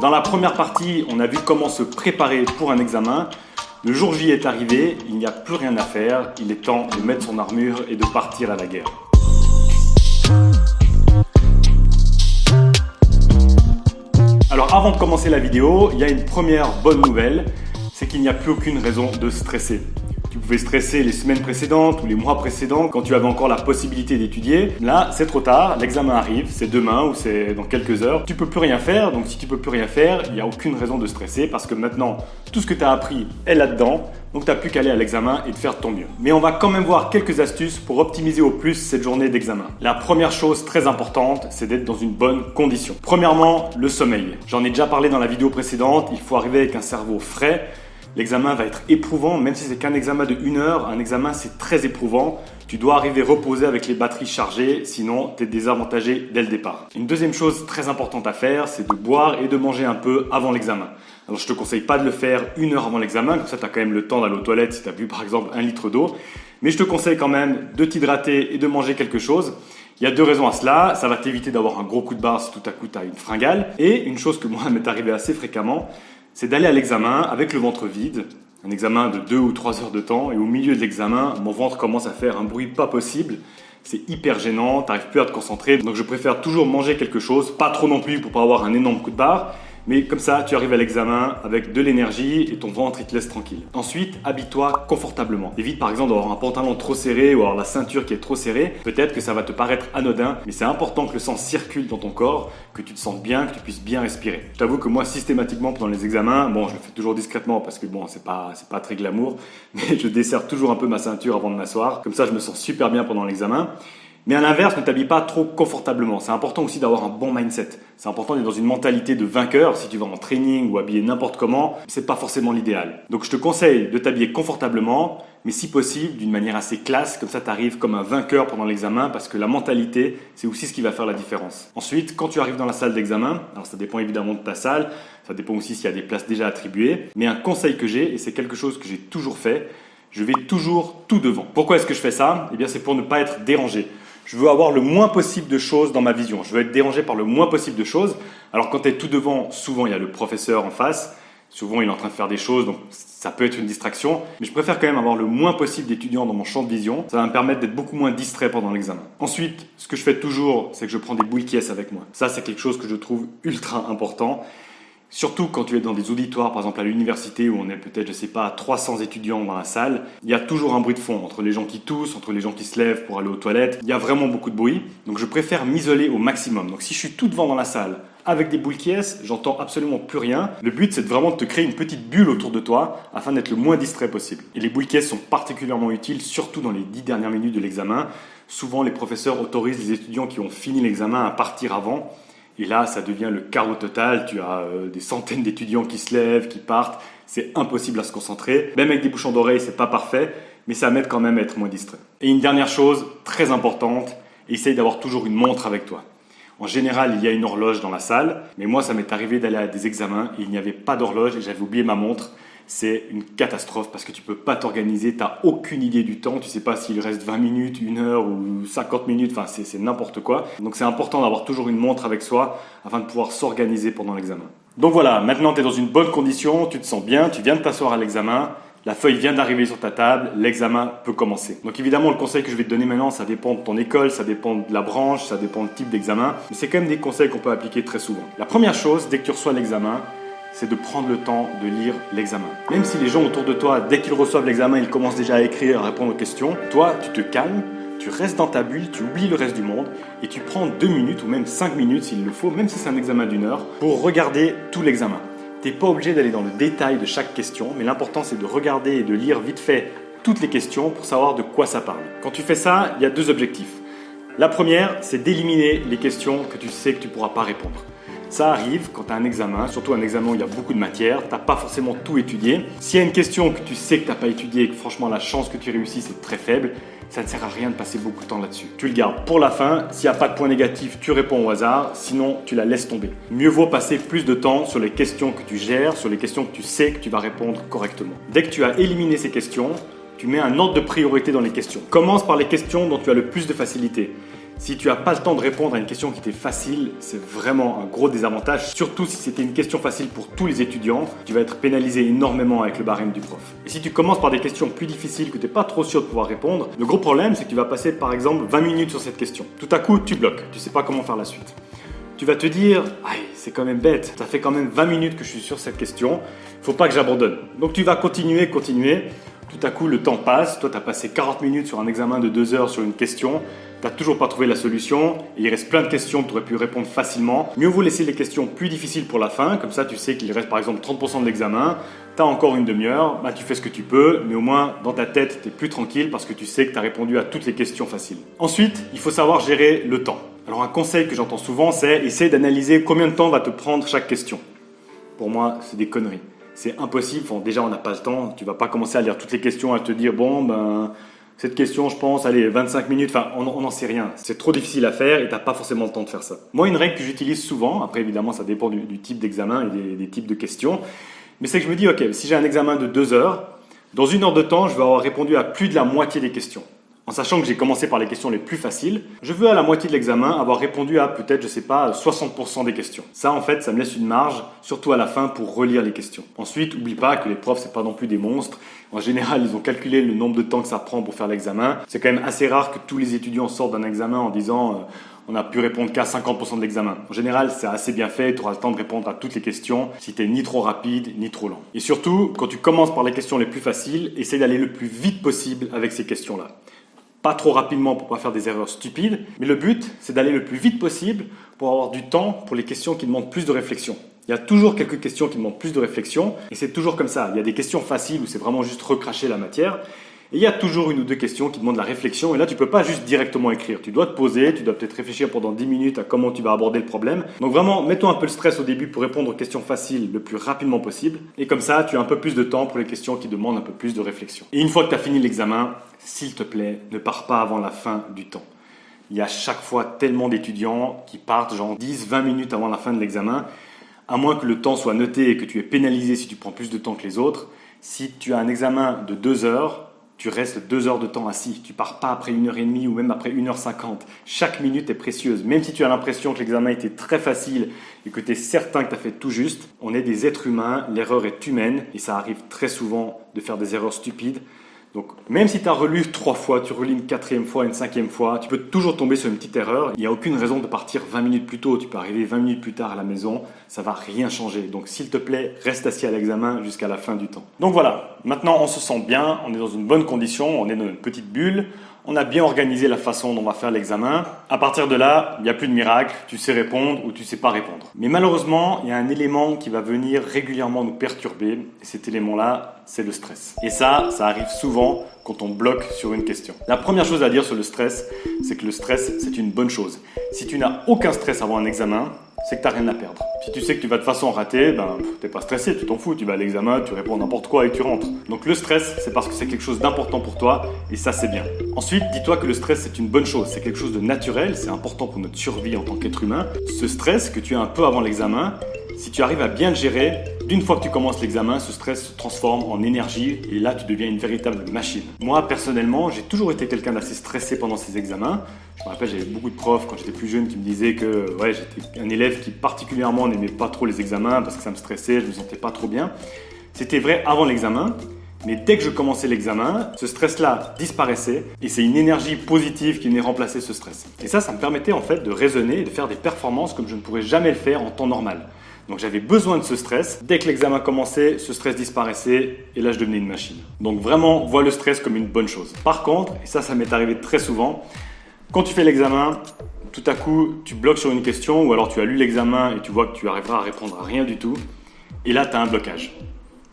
Dans la première partie, on a vu comment se préparer pour un examen. Le jour J est arrivé, il n'y a plus rien à faire, il est temps de mettre son armure et de partir à la guerre. Alors avant de commencer la vidéo, il y a une première bonne nouvelle, c'est qu'il n'y a plus aucune raison de stresser. Tu pouvais stresser les semaines précédentes ou les mois précédents quand tu avais encore la possibilité d'étudier. Là, c'est trop tard, l'examen arrive, c'est demain ou c'est dans quelques heures. Tu peux plus rien faire, donc si tu peux plus rien faire, il n'y a aucune raison de stresser parce que maintenant, tout ce que tu as appris est là-dedans. Donc tu n'as plus qu'à aller à l'examen et de faire de ton mieux. Mais on va quand même voir quelques astuces pour optimiser au plus cette journée d'examen. La première chose très importante, c'est d'être dans une bonne condition. Premièrement, le sommeil. J'en ai déjà parlé dans la vidéo précédente, il faut arriver avec un cerveau frais. L'examen va être éprouvant, même si c'est qu'un examen de 1 heure, un examen c'est très éprouvant. Tu dois arriver reposé avec les batteries chargées, sinon tu es désavantagé dès le départ. Une deuxième chose très importante à faire, c'est de boire et de manger un peu avant l'examen. Alors je te conseille pas de le faire 1 heure avant l'examen, comme ça tu as quand même le temps d'aller aux toilettes si tu as bu par exemple 1 litre d'eau. Mais je te conseille quand même de t'hydrater et de manger quelque chose. Il y a 2 raisons à cela, ça va t'éviter d'avoir un gros coup de barre si tout à coup tu as une fringale. Et une chose que moi m'est arrivée assez fréquemment, c'est d'aller à l'examen avec le ventre vide, un examen de 2 ou 3 heures de temps, et au milieu de l'examen, mon ventre commence à faire un bruit pas possible. C'est hyper gênant, t'arrives plus à te concentrer, donc je préfère toujours manger quelque chose, pas trop non plus pour pas avoir un énorme coup de barre, mais comme ça, tu arrives à l'examen avec de l'énergie et ton ventre il te laisse tranquille. Ensuite, habille-toi confortablement. Évite par exemple d'avoir un pantalon trop serré ou avoir la ceinture qui est trop serrée. Peut-être que ça va te paraître anodin, mais c'est important que le sang circule dans ton corps, que tu te sentes bien, que tu puisses bien respirer. Je t'avoue que moi, systématiquement pendant les examens, bon, je le fais toujours discrètement parce que bon, c'est pas très glamour, mais je desserre toujours un peu ma ceinture avant de m'asseoir. Comme ça, je me sens super bien pendant l'examen. Mais à l'inverse, ne t'habille pas trop confortablement. C'est important aussi d'avoir un bon mindset. C'est important d'être dans une mentalité de vainqueur. Si tu vas en training ou habillé n'importe comment, c'est pas forcément l'idéal. Donc je te conseille de t'habiller confortablement, mais si possible d'une manière assez classe. Comme ça, tu arrives comme un vainqueur pendant l'examen parce que la mentalité, c'est aussi ce qui va faire la différence. Ensuite, quand tu arrives dans la salle d'examen, alors ça dépend évidemment de ta salle, ça dépend aussi s'il y a des places déjà attribuées, mais un conseil que j'ai, et c'est quelque chose que j'ai toujours fait, je vais toujours tout devant. Pourquoi est-ce que je fais ça? Eh bien, c'est pour ne pas être dérangé. Je veux avoir le moins possible de choses dans ma vision. Je veux être dérangé par le moins possible de choses. Alors quand tu es tout devant, souvent il y a le professeur en face. Souvent il est en train de faire des choses, donc ça peut être une distraction. Mais je préfère quand même avoir le moins possible d'étudiants dans mon champ de vision. Ça va me permettre d'être beaucoup moins distrait pendant l'examen. Ensuite, ce que je fais toujours, c'est que je prends des boules qui avec moi. Ça, c'est quelque chose que je trouve ultra important. Surtout quand tu es dans des auditoires, par exemple à l'université où on est peut-être, je sais pas, 300 étudiants dans la salle, il y a toujours un bruit de fond entre les gens qui toussent, entre les gens qui se lèvent pour aller aux toilettes. Il y a vraiment beaucoup de bruit, donc je préfère m'isoler au maximum. Donc si je suis tout devant dans la salle avec des boules qui j'entends absolument plus rien. Le but, c'est vraiment de te créer une petite bulle autour de toi afin d'être le moins distrait possible. Et les boules qui sont particulièrement utiles, surtout dans les 10 dernières minutes de l'examen. Souvent, les professeurs autorisent les étudiants qui ont fini l'examen à partir avant. Et là, ça devient le chaos total. Tu as des centaines d'étudiants qui se lèvent, qui partent. C'est impossible à se concentrer. Même avec des bouchons d'oreilles, c'est pas parfait, mais ça m'aide quand même à être moins distrait. Et une dernière chose très importante, essaye d'avoir toujours une montre avec toi. En général, il y a une horloge dans la salle, mais moi, ça m'est arrivé d'aller à des examens et il n'y avait pas d'horloge et j'avais oublié ma montre. C'est une catastrophe parce que tu peux pas t'organiser, tu n'as aucune idée du temps, tu sais pas s'il reste 20 minutes, 1 heure ou 50 minutes, enfin c'est n'importe quoi. Donc c'est important d'avoir toujours une montre avec soi afin de pouvoir s'organiser pendant l'examen. Donc voilà, maintenant tu es dans une bonne condition, tu te sens bien, tu viens de t'asseoir à l'examen, la feuille vient d'arriver sur ta table, l'examen peut commencer. Donc évidemment le conseil que je vais te donner maintenant, ça dépend de ton école, ça dépend de la branche, ça dépend du type d'examen, mais c'est quand même des conseils qu'on peut appliquer très souvent. La première chose, dès que tu reçois l'examen, c'est de prendre le temps de lire l'examen. Même si les gens autour de toi, dès qu'ils reçoivent l'examen, ils commencent déjà à écrire, à répondre aux questions, toi, tu te calmes, tu restes dans ta bulle, tu oublies le reste du monde et tu prends 2 minutes ou même 5 minutes s'il le faut, même si c'est un examen d'1 heure, pour regarder tout l'examen. Tu n'es pas obligé d'aller dans le détail de chaque question, mais l'important c'est de regarder et de lire vite fait toutes les questions pour savoir de quoi ça parle. Quand tu fais ça, il y a 2 objectifs. La première, c'est d'éliminer les questions que tu sais que tu ne pourras pas répondre. Ça arrive quand tu as un examen, surtout un examen où il y a beaucoup de matière, tu n'as pas forcément tout étudié. S'il y a une question que tu sais que tu n'as pas étudiée et que franchement la chance que tu réussisses est très faible, ça ne sert à rien de passer beaucoup de temps là-dessus. Tu le gardes pour la fin, s'il n'y a pas de point négatif, tu réponds au hasard, sinon tu la laisses tomber. Mieux vaut passer plus de temps sur les questions que tu gères, sur les questions que tu sais que tu vas répondre correctement. Dès que tu as éliminé ces questions, tu mets un ordre de priorité dans les questions. Commence par les questions dont tu as le plus de facilité. Si tu n'as pas le temps de répondre à une question qui était facile, c'est vraiment un gros désavantage. Surtout si c'était une question facile pour tous les étudiants, tu vas être pénalisé énormément avec le barème du prof. Et si tu commences par des questions plus difficiles que tu n'es pas trop sûr de pouvoir répondre, le gros problème c'est que tu vas passer par exemple 20 minutes sur cette question. Tout à coup, tu bloques, tu ne sais pas comment faire la suite. Tu vas te dire, c'est quand même bête, ça fait quand même 20 minutes que je suis sur cette question, il faut pas que j'abandonne. Donc tu vas continuer. Tout à coup, le temps passe. Toi, tu as passé 40 minutes sur un examen de 2 heures sur une question. Tu n'as toujours pas trouvé la solution. Et il reste plein de questions que tu aurais pu répondre facilement. Mieux vaut laisser les questions plus difficiles pour la fin. Comme ça, tu sais qu'il reste par exemple 30% de l'examen. Tu as encore une demi-heure. Tu fais ce que tu peux. Mais au moins, dans ta tête, tu es plus tranquille parce que tu sais que tu as répondu à toutes les questions faciles. Ensuite, il faut savoir gérer le temps. Alors, un conseil que j'entends souvent, c'est essayer d'analyser combien de temps va te prendre chaque question. Pour moi, c'est des conneries. C'est impossible. Déjà, on n'a pas le temps. Tu vas pas commencer à lire toutes les questions, à te dire cette question, je pense, allez, 25 minutes. On n'en sait rien. C'est trop difficile à faire et tu n'as pas forcément le temps de faire ça. Moi, une règle que j'utilise souvent, après évidemment, ça dépend du type d'examen et des types de questions, mais c'est que je me dis, ok, si j'ai un examen de 2 heures, dans 1 heure de temps, je vais avoir répondu à plus de la moitié des questions. En sachant que j'ai commencé par les questions les plus faciles, je veux à la moitié de l'examen avoir répondu à peut-être, 60% des questions. Ça, en fait, ça me laisse une marge, surtout à la fin, pour relire les questions. Ensuite, oublie pas que les profs, c'est pas non plus des monstres. En général, ils ont calculé le nombre de temps que ça prend pour faire l'examen. C'est quand même assez rare que tous les étudiants sortent d'un examen en disant on n'a pu répondre qu'à 50% de l'examen. En général, c'est assez bien fait, tu auras le temps de répondre à toutes les questions si tu n'es ni trop rapide, ni trop lent. Et surtout, quand tu commences par les questions les plus faciles, essaie d'aller le plus vite possible avec ces questions-là. Pas trop rapidement pour pas faire des erreurs stupides, mais le but, c'est d'aller le plus vite possible pour avoir du temps pour les questions qui demandent plus de réflexion. Il y a toujours quelques questions qui demandent plus de réflexion, et c'est toujours comme ça. Il y a des questions faciles où c'est vraiment juste recracher la matière, et il y a toujours 1 ou 2 questions qui demandent de la réflexion, et là tu peux pas juste directement écrire. Tu dois te poser, tu dois peut-être réfléchir pendant 10 minutes à comment tu vas aborder le problème. Donc vraiment, mets-toi un peu le stress au début pour répondre aux questions faciles le plus rapidement possible, et comme ça, tu as un peu plus de temps pour les questions qui demandent un peu plus de réflexion. Et une fois que tu as fini l'examen, s'il te plaît, ne pars pas avant la fin du temps. Il y a chaque fois tellement d'étudiants qui partent genre 10-20 minutes avant la fin de l'examen, à moins que le temps soit noté et que tu es pénalisé si tu prends plus de temps que les autres. Si tu as un examen de 2 heures, tu restes 2 heures de temps assis. Tu pars pas après 1h30 ou même après 1h50. Chaque minute est précieuse. Même si tu as l'impression que l'examen était très facile et que tu es certain que tu as fait tout juste, on est des êtres humains, l'erreur est humaine et ça arrive très souvent de faire des erreurs stupides. Donc, même si tu as relu 3 fois, tu relis une 4e fois, une 5e fois, tu peux toujours tomber sur une petite erreur. Il n'y a aucune raison de partir 20 minutes plus tôt. Tu peux arriver 20 minutes plus tard à la maison. Ça va rien changer. Donc, s'il te plaît, reste assis à l'examen jusqu'à la fin du temps. Donc voilà. Maintenant, on se sent bien. On est dans une bonne condition. On est dans une petite bulle. On a bien organisé la façon dont on va faire l'examen. À partir de là, il n'y a plus de miracle. Tu sais répondre ou tu sais pas répondre. Mais malheureusement, il y a un élément qui va venir régulièrement nous perturber. Et cet élément-là, c'est le stress. Et ça arrive souvent quand on bloque sur une question. La première chose à dire sur le stress, c'est que le stress, c'est une bonne chose. Si tu n'as aucun stress avant un examen, c'est que tu n'as rien à perdre. Si tu sais que tu vas de toute façon rater, tu n'es pas stressé, tu t'en fous, tu vas à l'examen, tu réponds n'importe quoi et tu rentres. Donc le stress, c'est parce que c'est quelque chose d'important pour toi et ça c'est bien. Ensuite, dis-toi que le stress c'est une bonne chose, c'est quelque chose de naturel, c'est important pour notre survie en tant qu'être humain. Ce stress que tu as un peu avant l'examen, si tu arrives à bien le gérer, d'une fois que tu commences l'examen, ce stress se transforme en énergie et là tu deviens une véritable machine. Moi personnellement, j'ai toujours été quelqu'un d'assez stressé pendant ces examens. Je me rappelle, j'avais beaucoup de profs quand j'étais plus jeune qui me disaient que j'étais un élève qui particulièrement n'aimait pas trop les examens parce que ça me stressait, je me sentais pas trop bien. C'était vrai avant l'examen, mais dès que je commençais l'examen, ce stress-là disparaissait et c'est une énergie positive qui venait remplacer ce stress. Et ça me permettait en fait de raisonner et de faire des performances comme je ne pourrais jamais le faire en temps normal. Donc j'avais besoin de ce stress. Dès que l'examen commençait, ce stress disparaissait et là je devenais une machine. Donc vraiment, vois le stress comme une bonne chose. Par contre, et ça m'est arrivé très souvent, quand tu fais l'examen, tout à coup tu bloques sur une question ou alors tu as lu l'examen et tu vois que tu arriveras à répondre à rien du tout et là tu as un blocage.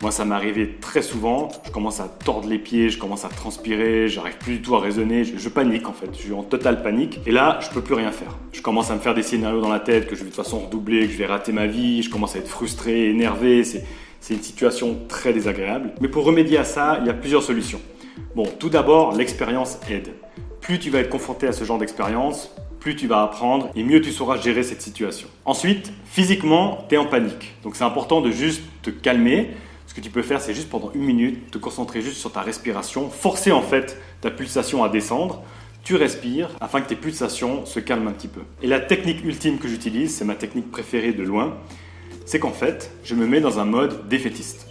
Moi, ça m'est arrivé très souvent. Je commence à tordre les pieds, je commence à transpirer, j'arrive plus du tout à raisonner. Je panique en fait, je suis en totale panique. Et là, je peux plus rien faire. Je commence à me faire des scénarios dans la tête que je vais de toute façon redoubler, que je vais rater ma vie. Je commence à être frustré, énervé. C'est une situation très désagréable. Mais pour remédier à ça, il y a plusieurs solutions. Bon, tout d'abord, l'expérience aide. Plus tu vas être confronté à ce genre d'expérience, plus tu vas apprendre et mieux tu sauras gérer cette situation. Ensuite, physiquement, tu es en panique. Donc c'est important de juste te calmer. Ce que tu peux faire, c'est juste pendant 1 minute, te concentrer juste sur ta respiration, forcer en fait ta pulsation à descendre. tu respires afin que tes pulsations se calment un petit peu. Et la technique ultime que j'utilise, c'est ma technique préférée de loin, c'est qu'en fait, je me mets dans un mode défaitiste.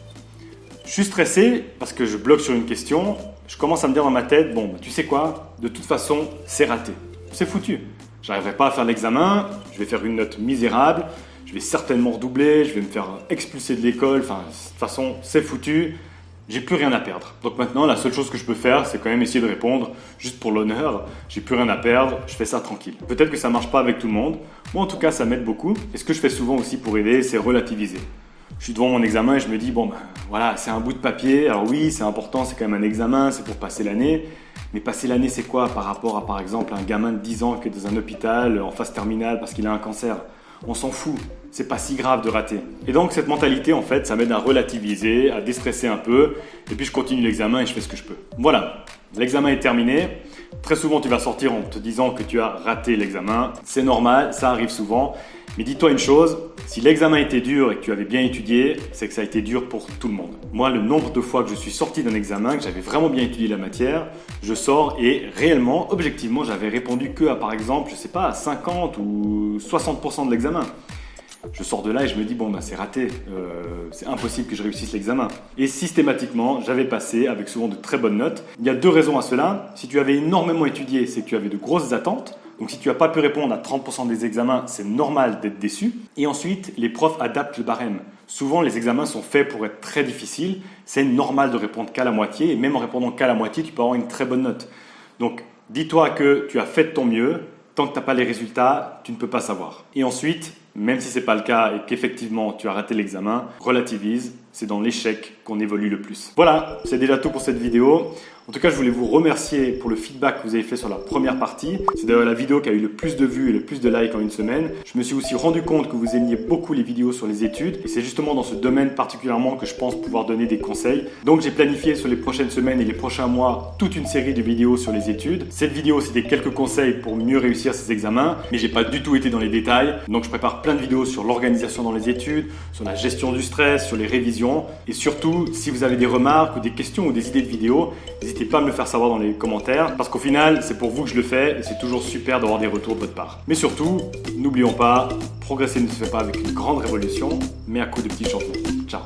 Je suis stressé parce que je bloque sur une question, je commence à me dire dans ma tête, bon, tu sais quoi, de toute façon, c'est raté, c'est foutu. J'arriverai pas à faire l'examen, je vais faire une note misérable, je vais certainement redoubler, je vais me faire expulser de l'école, enfin, de toute façon, c'est foutu, j'ai plus rien à perdre. Donc maintenant, la seule chose que je peux faire, c'est quand même essayer de répondre juste pour l'honneur, j'ai plus rien à perdre, je fais ça tranquille. Peut-être que ça marche pas avec tout le monde, moi en tout cas, ça m'aide beaucoup. Et ce que je fais souvent aussi pour aider, c'est relativiser. Je suis devant mon examen et je me dis, bon, ben, voilà, c'est un bout de papier, alors oui, c'est important, c'est quand même un examen, c'est pour passer l'année. Mais passer l'année, c'est quoi par rapport à, par exemple, un gamin de 10 ans qui est dans un hôpital en phase terminale parce qu'il a un cancer? On s'en fout, c'est pas si grave de rater. Et donc cette mentalité, en fait, ça m'aide à relativiser, à déstresser un peu, et puis je continue l'examen et je fais ce que je peux. Voilà, l'examen est terminé. Très souvent, tu vas sortir en te disant que tu as raté l'examen. C'est normal, ça arrive souvent. Mais dis-toi une chose, si l'examen était dur et que tu avais bien étudié, c'est que ça a été dur pour tout le monde. Moi, le nombre de fois que je suis sorti d'un examen, que j'avais vraiment bien étudié la matière, je sors et réellement, objectivement, j'avais répondu que à, par exemple, je sais pas, à 50 ou 60% de l'examen. Je sors de là et je me dis, bon, ben, c'est raté, c'est impossible que je réussisse l'examen. Et systématiquement, j'avais passé avec souvent de très bonnes notes. Il y a deux raisons à cela. Si tu avais énormément étudié, c'est que tu avais de grosses attentes. Donc si tu n'as pas pu répondre à 30% des examens, c'est normal d'être déçu. Et ensuite, les profs adaptent le barème. Souvent, les examens sont faits pour être très difficiles. C'est normal de répondre qu'à la moitié. Et même en répondant qu'à la moitié, tu peux avoir une très bonne note. Donc, dis-toi que tu as fait de ton mieux. Tant que tu n'as pas les résultats, tu ne peux pas savoir. Et ensuite, même si ce n'est pas le cas et qu'effectivement tu as raté l'examen, relativise, c'est dans l'échec qu'on évolue le plus. Voilà, c'est déjà tout pour cette vidéo. En tout cas, je voulais vous remercier pour le feedback que vous avez fait sur la première partie. C'est d'ailleurs la vidéo qui a eu le plus de vues et le plus de likes en une semaine. Je me suis aussi rendu compte que vous aimiez beaucoup les vidéos sur les études et c'est justement dans ce domaine particulièrement que je pense pouvoir donner des conseils. Donc j'ai planifié sur les prochaines semaines et les prochains mois toute une série de vidéos sur les études. Cette vidéo, c'était quelques conseils pour mieux réussir ces examens, mais j'ai pas du tout été dans les détails. Donc je prépare plein de vidéos sur l'organisation dans les études, sur la gestion du stress, sur les révisions et surtout, si vous avez des remarques ou des questions ou des idées de vidéos, n'hésitez pas à me le faire savoir dans les commentaires parce qu'au final, c'est pour vous que je le fais et c'est toujours super d'avoir des retours de votre part. Mais surtout, n'oublions pas, progresser ne se fait pas avec une grande révolution, mais à coup de petits changements. Ciao!